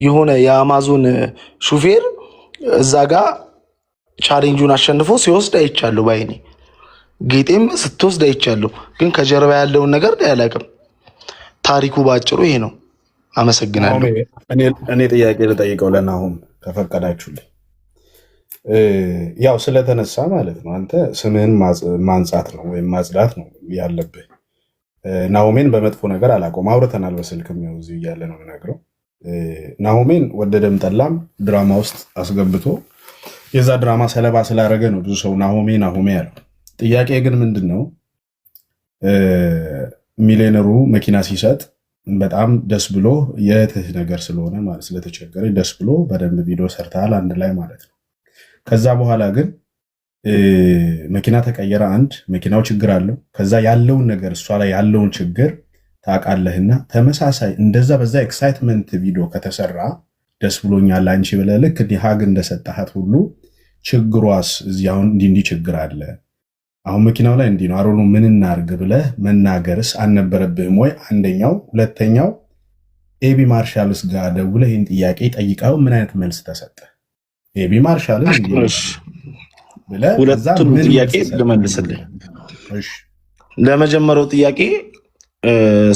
የሆነ የአማዞን ሹፌር እዛ ጋር ቻሌንጁን አሸንፎ ሲወስድ አይቻለሁ ባይኔ። ጌጤም ስትወስድ አይቻለሁ። ግን ከጀርባ ያለውን ነገር አላውቅም። ታሪኩ ባጭሩ ይሄ ነው። አመሰግናለሁ። እኔ ጥያቄ ልጠይቀው ለናሁም ከፈቀዳችሁልኝ። ያው ስለተነሳ ማለት ነው አንተ ስምህን ማንጻት ነው ወይም ማጽዳት ነው ያለብህ። ናሆሜን በመጥፎ ነገር አላውቀውም። አውርተናል በስልክም ያው እዚሁ እያለ ነው የምነግረው። ናሆሜን ወደደም ጠላም ድራማ ውስጥ አስገብቶ የዛ ድራማ ሰለባ ስላደረገ ነው ብዙ ሰው ናሆሜ ያለው። ጥያቄ ግን ምንድን ነው ሚሊዮነሩ መኪና ሲሰጥ በጣም ደስ ብሎ የእህትህ ነገር ስለሆነ ማለት ስለተቸገረ ደስ ብሎ በደንብ ቪዲዮ ሰርተሃል አንድ ላይ ማለት ነው። ከዛ በኋላ ግን መኪና ተቀየረ። አንድ መኪናው ችግር አለው። ከዛ ያለውን ነገር እሷ ላይ ያለውን ችግር ታውቃለህና ተመሳሳይ እንደዛ በዛ ኤክሳይትመንት ቪዲዮ ከተሰራ ደስ ብሎኛል አንቺ ብለህ ልክ ሀግ እንደሰጣሃት ሁሉ ችግሯስ እዚህ አሁን እንዲህ ችግር አለ አሁን መኪናው ላይ እንዲህ ነው አሮኑ ምን እናርግ ብለህ መናገርስ አልነበረብህም ወይ? አንደኛው። ሁለተኛው ኤቢ ማርሻልስ ጋር ደውለህ ይህን ጥያቄ ጠይቀው ምን አይነት መልስ ተሰጠ? ኤቢ ማርሻልስ ሁለቱም ጥያቄ ልመልስልህ። ለመጀመሪያው ጥያቄ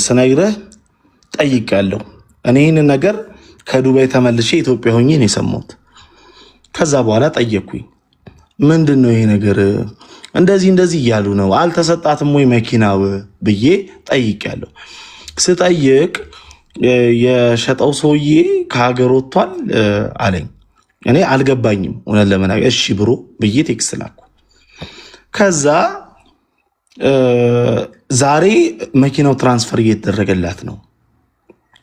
ስነግረህ ጠይቃለሁ። እኔ ይህንን ነገር ከዱባይ ተመልሼ ኢትዮጵያ ሆኜ ነው የሰማሁት። ከዛ በኋላ ጠየቅኩኝ፣ ምንድን ነው ይሄ ነገር እንደዚህ እያሉ ነው አልተሰጣትም ወይ መኪናው ብዬ ጠይቄያለሁ። ስጠይቅ የሸጠው ሰውዬ ከሀገር ወጥቷል አለኝ። እኔ አልገባኝም እውነት ለመናገር። እሺ ብሮ ብዬ ቴክስት ላኩ። ከዛ ዛሬ መኪናው ትራንስፈር እየተደረገላት ነው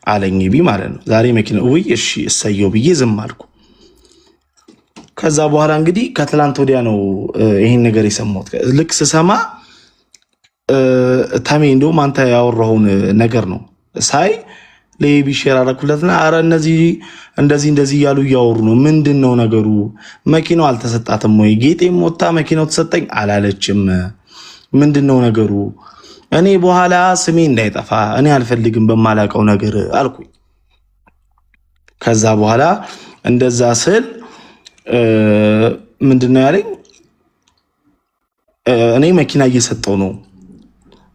አለኝ ቢ ማለት ነው። ዛሬ መኪናው ውይ እሺ እሰየው ብዬ ዝም አልኩ። ከዛ በኋላ እንግዲህ ከትላንት ወዲያ ነው ይሄን ነገር የሰማሁት። ልክ ስሰማ ታሜ እንደውም አንተ ያወራውን ነገር ነው ሳይ ለኤቢ ሼር አደረኩለትና አረ እነዚህ እንደዚህ እያሉ እያወሩ ነው። ምንድን ነው ነገሩ? መኪናው አልተሰጣትም ወይ? ጌጤም ወጣ መኪናው ተሰጠኝ አላለችም። ምንድን ነው ነገሩ? እኔ በኋላ ስሜ እንዳይጠፋ እኔ አልፈልግም በማላውቀው ነገር አልኩኝ። ከዛ በኋላ እንደዛ ስል ምንድን ነው ያለኝ? እኔ መኪና እየሰጠው ነው፣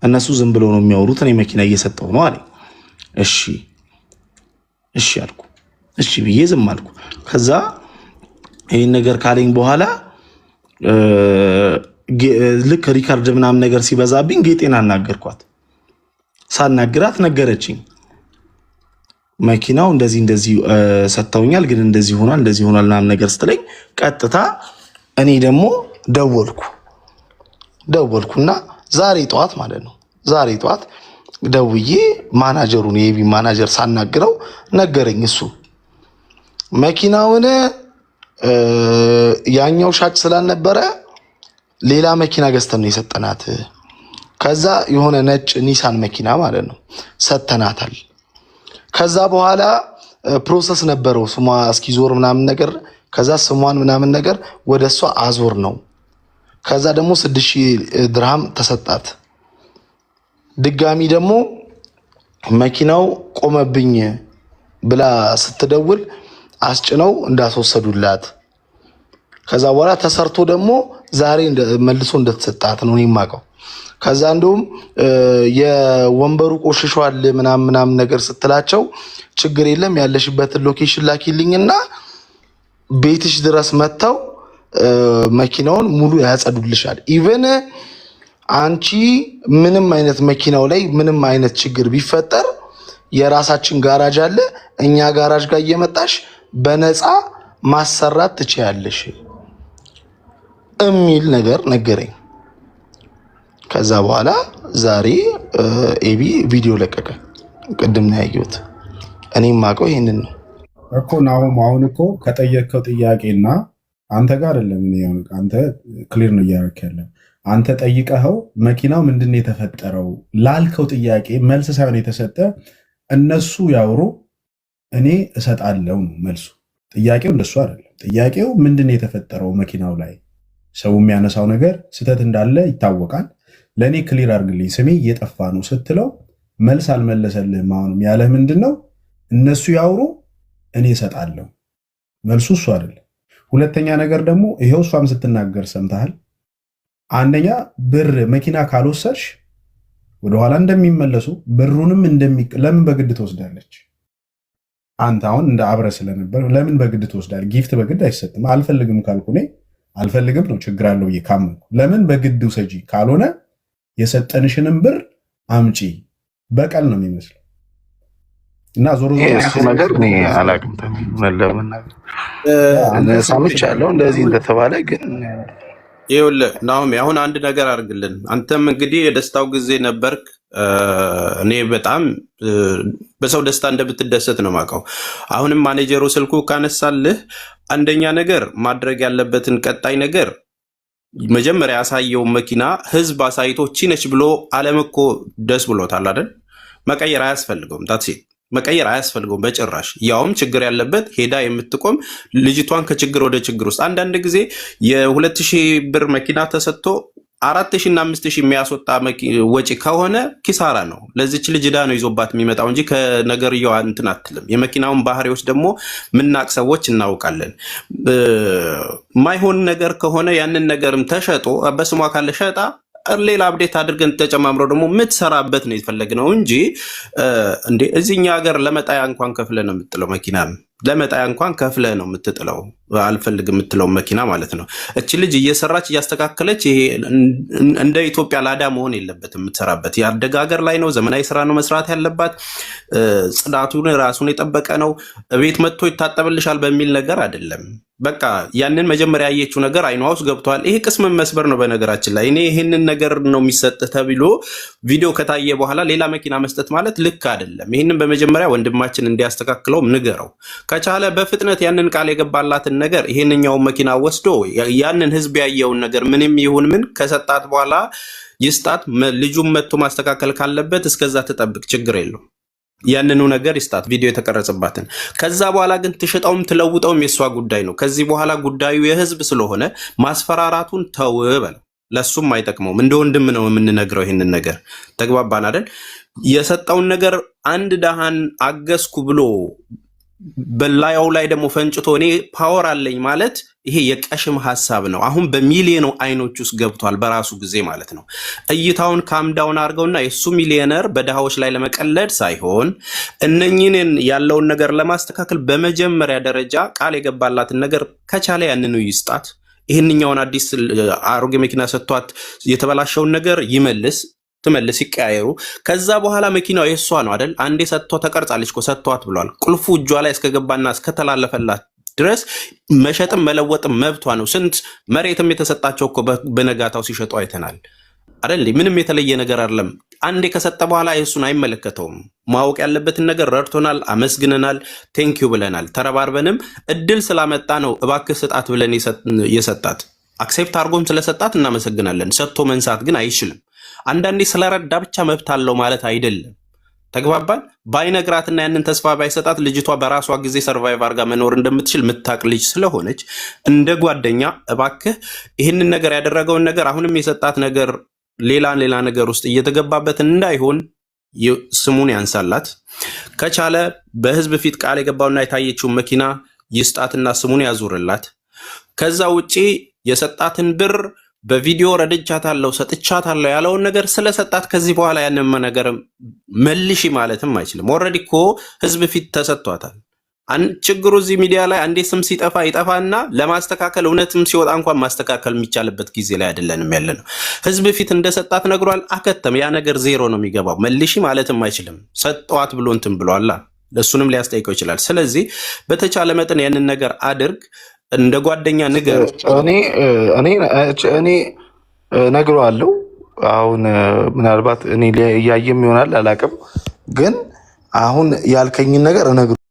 እነሱ ዝም ብለው ነው የሚያወሩት፣ እኔ መኪና እየሰጠው ነው አለኝ። እሺ አልኩ። እሺ ብዬ ዝም አልኩ። ከዛ ይህን ነገር ካለኝ በኋላ ልክ ሪካርድ ምናምን ነገር ሲበዛብኝ ጌጤን አናገርኳት። ሳናግራት ነገረችኝ። መኪናው እንደዚህ ሰጥተውኛል፣ ግን እንደዚህ ሆኗል ምናምን ነገር ስትለኝ ቀጥታ እኔ ደግሞ ደወልኩና ዛሬ ጠዋት ማለት ነው ዛሬ ጠዋት ደውዬ ማናጀሩን የኤቢ ማናጀር ሳናግረው ነገረኝ። እሱ መኪናውን ያኛው ሻጭ ስላልነበረ ሌላ መኪና ገዝተን ነው የሰጠናት። ከዛ የሆነ ነጭ ኒሳን መኪና ማለት ነው ሰጥተናታል። ከዛ በኋላ ፕሮሰስ ነበረው ስሟ እስኪዞር ምናምን ነገር። ከዛ ስሟን ምናምን ነገር ወደ እሷ አዞር ነው። ከዛ ደግሞ 6000 ድርሃም ተሰጣት። ድጋሚ ደግሞ መኪናው ቆመብኝ ብላ ስትደውል አስጭነው እንዳስወሰዱላት። ከዛ በኋላ ተሰርቶ ደግሞ ዛሬ መልሶ እንደተሰጣት ነው የማውቀው። ከዛ እንደውም የወንበሩ ቆሽሿል ምናምን ነገር ስትላቸው ችግር የለም ያለሽበትን ሎኬሽን ላኪልኝና ቤትሽ ድረስ መጥተው መኪናውን ሙሉ ያጸዱልሻል። ኢቨን አንቺ ምንም አይነት መኪናው ላይ ምንም አይነት ችግር ቢፈጠር የራሳችን ጋራጅ አለ፣ እኛ ጋራጅ ጋር እየመጣሽ በነፃ ማሰራት ትችያለሽ የሚል ነገር ነገረኝ። ከዛ በኋላ ዛሬ ኤቢ ቪዲዮ ለቀቀ። ቅድም ነው ያየሁት። እኔም ማውቀው ይሄንን ነው እኮ። ናሁም አሁን እኮ ከጠየቅከው ጥያቄና አንተ ጋር አይደለም። አንተ ክሊር ነው እያደረክ ያለው። አንተ ጠይቀኸው መኪናው ምንድን ነው የተፈጠረው ላልከው ጥያቄ መልስ ሳይሆን የተሰጠ እነሱ ያወሩ እኔ እሰጣለሁ ነው መልሱ። ጥያቄው እንደሱ አይደለም። ጥያቄው ምንድን ነው የተፈጠረው መኪናው ላይ ሰው የሚያነሳው ነገር ስህተት እንዳለ ይታወቃል። ለእኔ ክሊር አድርግልኝ ስሜ እየጠፋ ነው ስትለው መልስ አልመለሰልህም። አሁንም ያለህ ምንድን ነው? እነሱ ያውሩ እኔ እሰጣለሁ። መልሱ እሱ አይደለም። ሁለተኛ ነገር ደግሞ ይሄው እሷም ስትናገር ሰምተሃል። አንደኛ ብር መኪና ካልወሰድሽ ወደኋላ እንደሚመለሱ ብሩንም ለምን በግድ ትወስዳለች? አንተ አሁን እንደ አብረ ስለነበር ለምን በግድ ትወስዳለህ? ጊፍት በግድ አይሰጥም። አልፈልግም ካልኩ እኔ አልፈልግም ነው ችግር አለው ብዬ ካመንኩ ለምን በግድ ውሰጂ? ካልሆነ የሰጠንሽንም ብር አምጪ። በቀል ነው የሚመስለው። እና ዞሮ እሱ ነገር እኔ አላውቅም ለመናገር ሰምቻለሁ እንደዚህ እንደተባለ ግን ይኸውልህ ናሆም አሁን አንድ ነገር አድርግልን። አንተም እንግዲህ የደስታው ጊዜ ነበርክ። እኔ በጣም በሰው ደስታ እንደምትደሰት ነው የማውቀው። አሁንም ማኔጀሩ ስልኩ ካነሳልህ አንደኛ ነገር ማድረግ ያለበትን ቀጣይ ነገር መጀመሪያ ያሳየውን መኪና ህዝብ አሳይቶ ቺነች ብሎ አለም እኮ ደስ ብሎታል አይደል? መቀየር አያስፈልገውም። ታክሲ መቀየር አያስፈልገውም በጭራሽ። ያውም ችግር ያለበት ሄዳ የምትቆም ልጅቷን ከችግር ወደ ችግር ውስጥ አንዳንድ ጊዜ የ2000 ብር መኪና ተሰጥቶ 4000 እና 5000 የሚያስወጣ ወጪ ከሆነ ኪሳራ ነው። ለዚች ልጅ ዕዳ ነው ይዞባት የሚመጣው እንጂ ከነገርየዋ እንትን አትልም። የመኪናውን ባህሪዎች ደግሞ ምናቅ ሰዎች እናውቃለን። ማይሆን ነገር ከሆነ ያንን ነገርም ተሸጦ በስሟ ካለ ሸጣ ሌላ አፕዴት አድርገን ተጨማምረው ደግሞ የምትሰራበት ነው የተፈለግነው እንጂ እንዴ እዚህኛ ሀገር ለመጣያ እንኳን ከፍለ ነው የምትጥለው። መኪና ለመጣያ እንኳን ከፍለ ነው የምትጥለው። አልፈልግ የምትለው መኪና ማለት ነው። እቺ ልጅ እየሰራች እያስተካከለች ይሄ እንደ ኢትዮጵያ ላዳ መሆን የለበትም። የምትሰራበት ያደገ ሀገር ላይ ነው። ዘመናዊ ስራ ነው መስራት ያለባት። ጽዳቱን ራሱን የጠበቀ ነው። ቤት መጥቶ ይታጠብልሻል በሚል ነገር አይደለም። በቃ ያንን መጀመሪያ ያየችው ነገር አይኗ ውስጥ ገብቷል። ይሄ ቅስም መስበር ነው። በነገራችን ላይ እኔ ይሄንን ነገር ነው የሚሰጥ ተብሎ ቪዲዮ ከታየ በኋላ ሌላ መኪና መስጠት ማለት ልክ አይደለም። ይሄንን በመጀመሪያ ወንድማችን እንዲያስተካክለው ንገረው። ከቻለ በፍጥነት ያንን ቃል የገባላትን ነገር ይሄንኛውን መኪና ወስዶ ያንን ህዝብ ያየውን ነገር ምንም ይሁን ምን ከሰጣት በኋላ ይስጣት። ልጁም መጥቶ ማስተካከል ካለበት እስከዛ ትጠብቅ፣ ችግር የለው። ያንኑ ነገር ይስጣት፣ ቪዲዮ የተቀረጸባትን። ከዛ በኋላ ግን ትሸጣውም ትለውጠውም የሷ ጉዳይ ነው። ከዚህ በኋላ ጉዳዩ የህዝብ ስለሆነ ማስፈራራቱን ተው በለው። ለሱም አይጠቅመውም። እንደ ወንድም ነው የምንነግረው ይሄንን ነገር። ተግባባን አይደል? የሰጠውን ነገር አንድ ደሃን አገዝኩ ብሎ በላያው ላይ ደግሞ ፈንጭቶ እኔ ፓወር አለኝ ማለት ይሄ የቀሽም ሐሳብ ነው። አሁን በሚሊዮን አይኖች ውስጥ ገብቷል በራሱ ጊዜ ማለት ነው። እይታውን ካምዳውን አድርገውና የሱ ሚሊዮነር በድሃዎች ላይ ለመቀለድ ሳይሆን እነኝህን ያለውን ነገር ለማስተካከል በመጀመሪያ ደረጃ ቃል የገባላትን ነገር ከቻለ ያንኑ ይስጣት። ይህንኛውን አዲስ አሮጌ መኪና ሰጥቷት የተበላሸውን ነገር ይመልስ፣ ትመልስ፣ ይቀያየሩ። ከዛ በኋላ መኪናው የሷ ነው አይደል? አንዴ ሰጥቶ ተቀርጻለች እኮ ሰጥቷት ብሏል። ቁልፉ እጇ ላይ እስከገባና እስከተላለፈላት ድረስ መሸጥም መለወጥም መብቷ ነው። ስንት መሬትም የተሰጣቸው እኮ በነጋታው ሲሸጡ አይተናል አይደል? ምንም የተለየ ነገር አይደለም። አንዴ ከሰጠ በኋላ የሱን አይመለከተውም። ማወቅ ያለበትን ነገር ረድቶናል፣ አመስግነናል፣ ቴንኪዩ ብለናል። ተረባርበንም እድል ስላመጣ ነው እባክህ ስጣት ብለን የሰጣት። አክሴፕት አድርጎም ስለሰጣት እናመሰግናለን። ሰጥቶ መንሳት ግን አይችልም። አንዳንዴ ስለረዳ ብቻ መብት አለው ማለት አይደለም። ተግባባን። ባይነግራትና ያንን ተስፋ ባይሰጣት ልጅቷ በራሷ ጊዜ ሰርቫይቭ አድርጋ መኖር እንደምትችል ምታቅ ልጅ ስለሆነች እንደ ጓደኛ እባክህ ይህንን ነገር ያደረገውን ነገር አሁንም የሰጣት ነገር ሌላ ነገር ውስጥ እየተገባበት እንዳይሆን ስሙን ያንሳላት። ከቻለ በህዝብ ፊት ቃል የገባውና የታየችውን መኪና ይስጣትና ስሙን ያዙርላት። ከዛ ውጪ የሰጣትን ብር በቪዲዮ ረድቻታለሁ ሰጥቻታለሁ ያለውን ነገር ስለሰጣት ከዚህ በኋላ ያንን ነገር መልሺ ማለትም አይችልም። ኦልሬዲ እኮ ህዝብ ፊት ተሰጥቷታል። ችግሩ እዚህ ሚዲያ ላይ አንዴ ስም ሲጠፋ ይጠፋና ለማስተካከል እውነትም ሲወጣ እንኳን ማስተካከል የሚቻልበት ጊዜ ላይ አይደለንም ያለ ነው። ህዝብ ፊት እንደሰጣት ነግሯል፣ አከተም። ያ ነገር ዜሮ ነው የሚገባው። መልሺ ማለትም አይችልም። ሰጠዋት ብሎ እንትን ብሏላ፣ እሱንም ሊያስጠይቀው ይችላል። ስለዚህ በተቻለ መጠን ያንን ነገር አድርግ። እንደ ጓደኛ ንገር። እኔ ነግረዋለሁ። አሁን ምናልባት እኔ እያየም ይሆናል አላውቅም፣ ግን አሁን ያልከኝን ነገር እነግረዋለሁ።